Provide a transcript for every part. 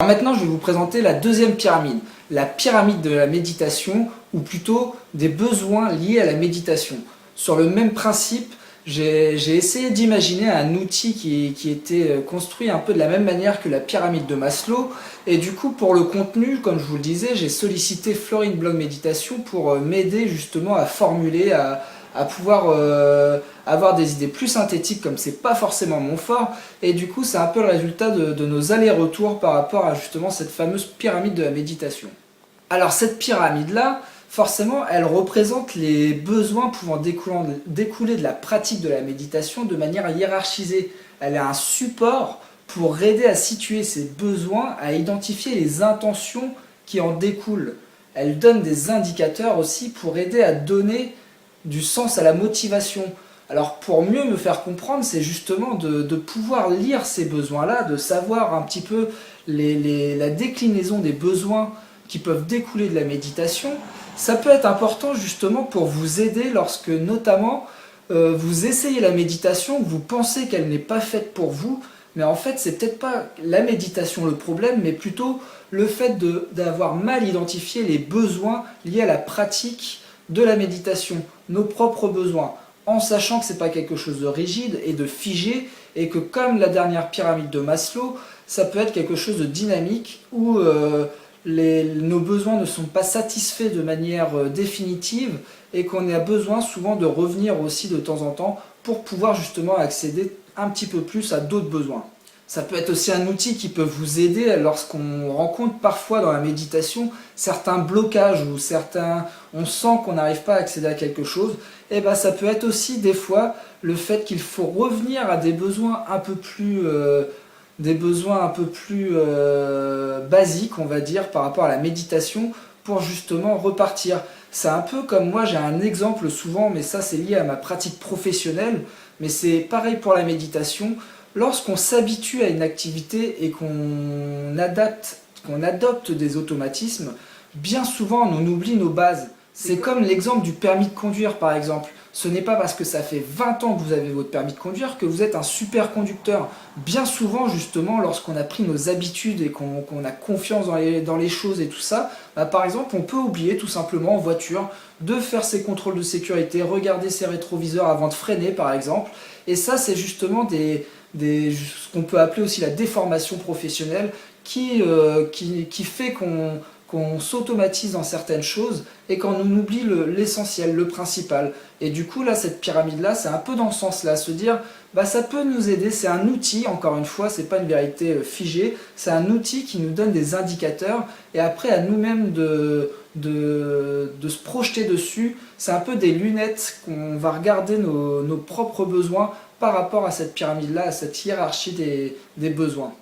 Alors maintenant, je vais vous présenter la deuxième pyramide, la pyramide de la méditation, ou plutôt des besoins liés à la méditation. Sur le même principe, j'ai essayé d'imaginer un outil qui était construit un peu de la même manière que la pyramide de Maslow. Et du coup, pour le contenu, comme je vous le disais, j'ai sollicité Florine Blog Méditation pour m'aider justement à formuler, à pouvoir avoir des idées plus synthétiques, comme c'est pas forcément mon fort. Et du coup, c'est un peu le résultat de nos allers-retours par rapport à justement cette fameuse pyramide de la méditation. Alors cette pyramide-là, forcément, elle représente les besoins pouvant découler de la pratique de la méditation de manière hiérarchisée. Elle est un support pour aider à situer ces besoins, à identifier les intentions qui en découlent. Elle donne des indicateurs aussi pour aider à donner du sens à la motivation. Alors pour mieux me faire comprendre, c'est justement de pouvoir lire ces besoins-là, de savoir un petit peu la déclinaison des besoins qui peuvent découler de la méditation. Ça peut être important justement pour vous aider lorsque notamment vous essayez la méditation, vous pensez qu'elle n'est pas faite pour vous, mais en fait c'est peut-être pas la méditation le problème, mais plutôt le fait d'avoir mal identifié les besoins liés à la pratique de la méditation, nos propres besoins, en sachant que ce n'est pas quelque chose de rigide et de figé, et que comme la dernière pyramide de Maslow, ça peut être quelque chose de dynamique où nos besoins ne sont pas satisfaits de manière définitive et qu'on a besoin souvent de revenir aussi de temps en temps pour pouvoir justement accéder un petit peu plus à d'autres besoins. Ça peut être aussi un outil qui peut vous aider lorsqu'on rencontre parfois dans la méditation certains blocages ou on sent qu'on n'arrive pas à accéder à quelque chose. Et ben ça peut être aussi des fois le fait qu'il faut revenir à des besoins un peu plus basiques, on va dire, par rapport à la méditation pour justement repartir. C'est un peu comme moi, j'ai un exemple souvent, mais ça c'est lié à ma pratique professionnelle, mais c'est pareil pour la méditation. Lorsqu'on s'habitue à une activité et qu'on adopte des automatismes, bien souvent on oublie nos bases. C'est comme l'exemple du permis de conduire par exemple. Ce n'est pas parce que ça fait 20 ans que vous avez votre permis de conduire que vous êtes un super conducteur. Bien souvent justement lorsqu'on a pris nos habitudes et qu'on a confiance dans les choses et tout ça, bah, par exemple on peut oublier tout simplement en voiture de faire ses contrôles de sécurité, regarder ses rétroviseurs avant de freiner par exemple. Et ça c'est justement ce qu'on peut appeler aussi la déformation professionnelle qui fait qu'on s'automatise dans certaines choses et qu'on oublie l'essentiel, le principal. Et du coup, là, cette pyramide-là, c'est un peu dans ce sens-là, se dire, bah, ça peut nous aider, c'est un outil, encore une fois, c'est pas une vérité figée, c'est un outil qui nous donne des indicateurs, et après, à nous-mêmes de se projeter dessus, c'est un peu des lunettes qu'on va regarder nos propres besoins par rapport à cette pyramide-là, à cette hiérarchie des besoins.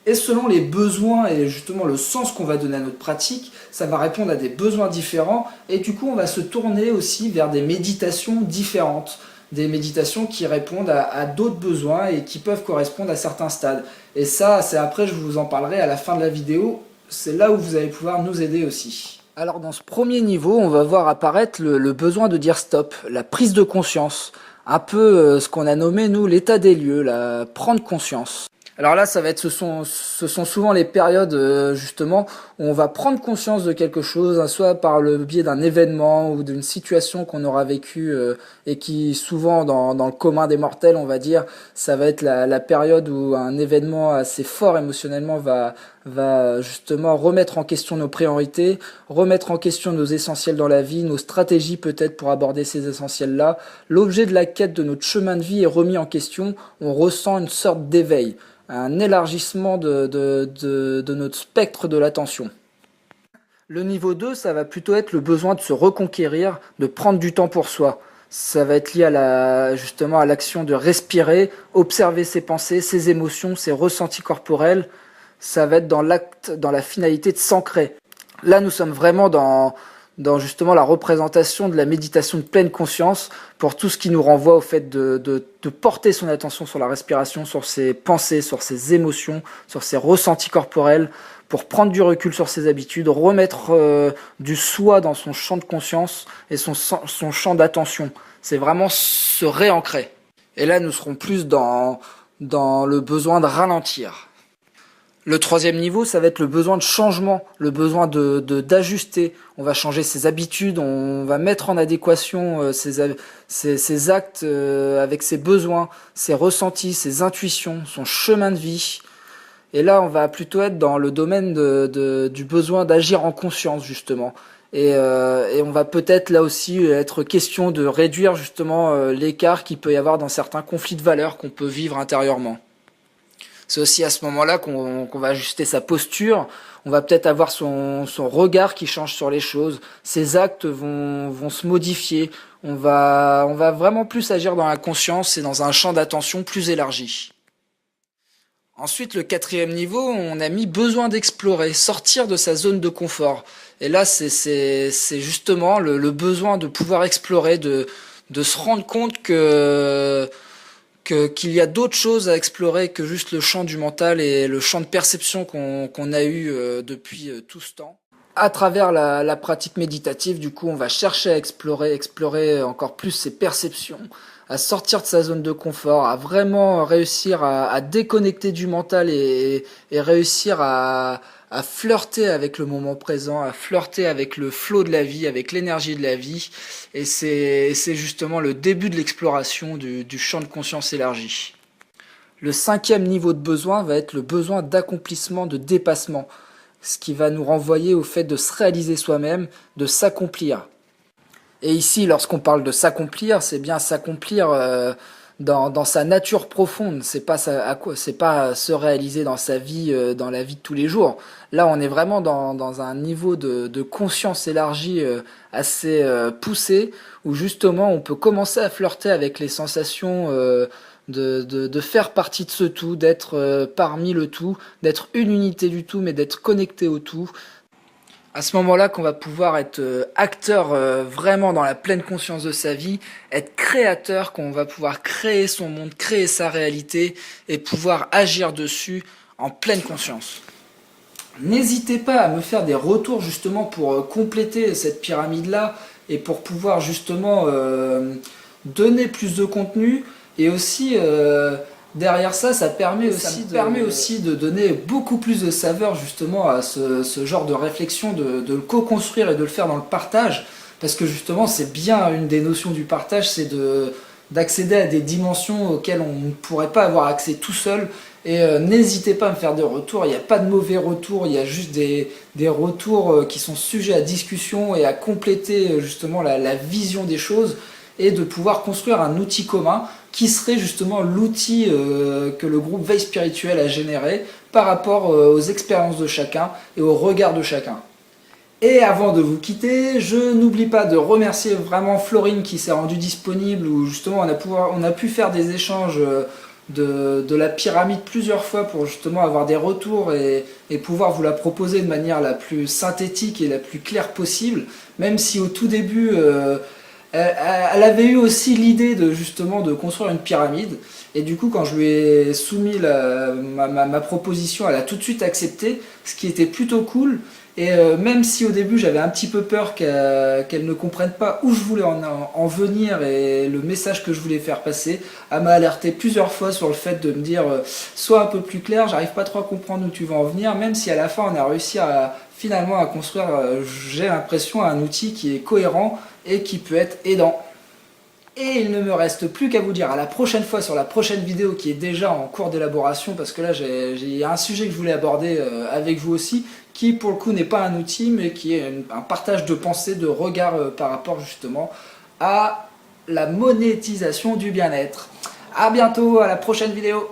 Et selon les besoins et justement le sens qu'on va donner à notre pratique, ça va répondre à des besoins différents et du coup on va se tourner aussi vers des méditations différentes, des méditations qui répondent à d'autres besoins et qui peuvent correspondre à certains stades. Et ça, c'est après, je vous en parlerai à la fin de la vidéo, c'est là où vous allez pouvoir nous aider aussi. Alors dans ce premier niveau, on va voir apparaître le besoin de dire stop, la prise de conscience, un peu ce qu'on a nommé nous l'état des lieux, prendre conscience. Alors là, ça va être, ce sont souvent les périodes justement où on va prendre conscience de quelque chose, soit par le biais d'un événement ou d'une situation qu'on aura vécue et qui souvent dans le commun des mortels, on va dire, ça va être la période où un événement assez fort émotionnellement va justement remettre en question nos priorités, remettre en question nos essentiels dans la vie, nos stratégies peut-être pour aborder ces essentiels-là. L'objet de la quête de notre chemin de vie est remis en question, on ressent une sorte d'éveil, un élargissement de notre spectre de l'attention. Le niveau 2, ça va plutôt être le besoin de se reconquérir, de prendre du temps pour soi. Ça va être lié justement à l'action de respirer, observer ses pensées, ses émotions, ses ressentis corporels. Ça va être dans la finalité de s'ancrer. Là, nous sommes vraiment dans justement la représentation de la méditation de pleine conscience pour tout ce qui nous renvoie au fait de porter son attention sur la respiration, sur ses pensées, sur ses émotions, sur ses ressentis corporels, pour prendre du recul sur ses habitudes, remettre du soi dans son champ de conscience et son champ d'attention. C'est vraiment se réancrer. Et là, nous serons plus dans le besoin de ralentir. Le troisième niveau, ça va être le besoin de changement, le besoin d'ajuster. On va changer ses habitudes, on va mettre en adéquation ses actes avec ses besoins, ses ressentis, ses intuitions, son chemin de vie. Et là, on va plutôt être dans le domaine du besoin d'agir en conscience, justement. Et on va peut-être là aussi être question de réduire justement l'écart qu'il peut y avoir dans certains conflits de valeurs qu'on peut vivre intérieurement. C'est aussi à ce moment-là qu'on va ajuster sa posture, on va peut-être avoir son regard qui change sur les choses, ses actes vont se modifier, on va vraiment plus agir dans la conscience et dans un champ d'attention plus élargi. Ensuite, le quatrième niveau, on a mis besoin d'explorer, sortir de sa zone de confort. Et là, c'est justement le besoin de pouvoir explorer, de se rendre compte qu'il y a d'autres choses à explorer que juste le champ du mental et le champ de perception qu'on a eu depuis tout ce temps. À travers la pratique méditative, du coup, on va chercher à explorer encore plus ses perceptions, à sortir de sa zone de confort, à vraiment réussir à déconnecter du mental et réussir à flirter avec le moment présent, à flirter avec le flow de la vie, avec l'énergie de la vie. Et c'est justement le début de l'exploration du champ de conscience élargi. Le cinquième niveau de besoin va être le besoin d'accomplissement, de dépassement, ce qui va nous renvoyer au fait de se réaliser soi-même, de s'accomplir. Et ici, lorsqu'on parle de s'accomplir, c'est bien s'accomplir dans sa nature profonde. C'est pas se réaliser dans sa vie, dans la vie de tous les jours. Là, on est vraiment dans un niveau de conscience élargie assez poussé, où justement on peut commencer à flirter avec les sensations de faire partie de ce tout, d'être parmi le tout, d'être une unité du tout, mais d'être connecté au tout. À ce moment-là qu'on va pouvoir être acteur vraiment dans la pleine conscience de sa vie, être créateur, qu'on va pouvoir créer son monde, créer sa réalité et pouvoir agir dessus en pleine conscience. N'hésitez pas à me faire des retours justement pour compléter cette pyramide-là et pour pouvoir justement donner plus de contenu et aussi derrière ça, ça permet aussi de donner beaucoup plus de saveur justement à ce genre de réflexion, de le co-construire et de le faire dans le partage, parce que justement c'est bien une des notions du partage, c'est d'accéder à des dimensions auxquelles on ne pourrait pas avoir accès tout seul. Et n'hésitez pas à me faire des retours, il n'y a pas de mauvais retours, il y a juste des retours qui sont sujets à discussion et à compléter justement la vision des choses et de pouvoir construire un outil commun qui serait justement l'outil que le groupe Veille Spirituelle a généré par rapport aux expériences de chacun et au regard de chacun. Et avant de vous quitter, je n'oublie pas de remercier vraiment Florine qui s'est rendue disponible, où justement on a pu faire des échanges de la pyramide plusieurs fois pour justement avoir des retours et pouvoir vous la proposer de manière la plus synthétique et la plus claire possible, même si au tout début elle avait eu aussi l'idée justement de construire une pyramide, et du coup quand je lui ai soumis ma proposition, elle a tout de suite accepté, ce qui était plutôt cool. Et même si au début j'avais un petit peu peur qu'elle ne comprenne pas où je voulais en venir et le message que je voulais faire passer, elle m'a alerté plusieurs fois sur le fait de me dire sois un peu plus clair, j'arrive pas trop à comprendre où tu vas en venir, même si à la fin on a réussi finalement à construire, j'ai l'impression, un outil qui est cohérent et qui peut être aidant. Et il ne me reste plus qu'à vous dire à la prochaine fois sur la prochaine vidéo qui est déjà en cours d'élaboration, parce que là j'ai un sujet que je voulais aborder avec vous aussi, qui pour le coup n'est pas un outil mais qui est un partage de pensée, de regard par rapport justement à la monétisation du bien-être. A bientôt, à la prochaine vidéo.